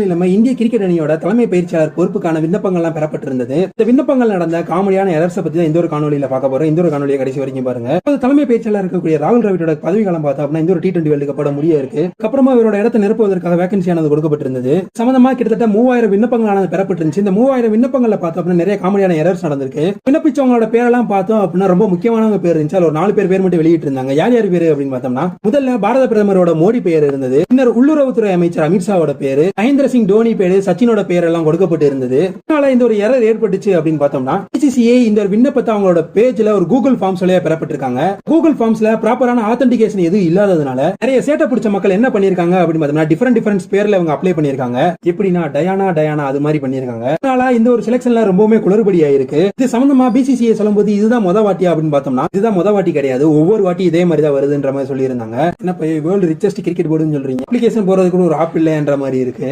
இல்லாம இந்திய கிரிக்கெட் அணியோட தலைமை பயிற்சியாளர் பொறுப்புக்கான விண்ணப்பங்கள்லாம் பெறப்பட்டிருந்தது. இந்த விண்ணப்பங்கள் நடந்த காமெடியான எரர்ஸ் பத்தி தான் இந்த ஒரு காணொலியில பார்க்க போறோம். இந்த ஒரு காணொலியை கடைசி வரைக்கும் பாருங்க. தலைமை பயிற்சியாளர் இருக்கக்கூடிய ராகுல் டிராவிடோட பதவி காலம் பார்த்தா அப்படின்னா இந்த ஒரு T20 வேர்ல்டு கப்போட முடிய இருக்கு. அப்புறமா இவரோட இடத்தை நிரப்புவதற்காக வேகன்சி ஆனது கொடுக்கப்பட்டிருந்தது. சம்பந்தமா கிட்டத்தட்ட 3000 விண்ணப்பங்களானது பெறப்பட்டிருந்துச்சு. இந்த 3000 விண்ணப்பங்கள்ல பார்த்தோம் அப்படின்னா நிறைய காமெடியான எரர்ஸ் நடந்திருக்கு. விண்ணப்பிச்சவங்களோட பேரெல்லாம் பார்த்தோம் அப்படின்னா ரொம்ப முக்கியமானவங்க பேர் இருந்துச்சு. ஒரு 4 பேர் மட்டும் வெளியிட்டு இருந்தாங்க. யார் யார் பேரு அப்படின்னு பார்த்தோம்னா முதல்ல பாரத பிரதமரோட மோடி பெயர் இருந்தது. பின்னர் உள்ளுறவுத்துறை அமைச்சர் அமித்ஷாவோட பேரு, மகேந்திர சிங் தோனி பேரு, சச்சினோட பேர் எல்லாம் கொடுக்கப்பட்டு இருந்தது. இதனால இந்த ஒரு எரர் ஏற்பட்டுச்சு அப்படின்னு பார்த்தோம்னா BCCI இந்த விண்ணப்பத்தை அவங்களோட பேஜ்ல ஒரு கூகுள் ஃபார்ம்ஸ் வழியா பெறப்பட்டிருக்காங்க. கூகுள் ஃபார்ம்ஸ்ல ப்ராப்பரான ஆத்தென்டிகேஷன் எதுவும் இல்லாததுனால நிறைய சேட்டை பிடிச்ச மக்கள் என்ன பண்ணிருக்காங்க அப்படின்னு பார்த்தோம்னா டிஃபரண்ட் பேர்ல அவங்க அப்ளை பண்ணிருக்காங்க. எப்படின்னா டயானா அது மாதிரி பண்ணிருக்காங்க. அதனால இந்த ஒரு செலக்ஷன்ல ரொம்பவுமே குளறுபடி ஆயிருக்கு. இது சம்பந்தமா BCCI சொல்லும்போது இதுதான் முத வாட்டியா அப்படின்னு பார்த்தோம்னா இதுதான் முத வாட்டி கிடையாது. ஒவ்வொரு வாட்டி இதே மாதிரி தான் வருதுன்ற மாதிரி சொல்லியிருந்தாங்க. என்ன வேர்ல்டு ரிச்சஸ்ட் கிரிக்கெட் போர்டுன்னு சொல்றீங்க, அப்ளிகேஷன் போறதுக்கு ஒரு ஆப் இல்லைன்ற மாதிரி இருக்கு.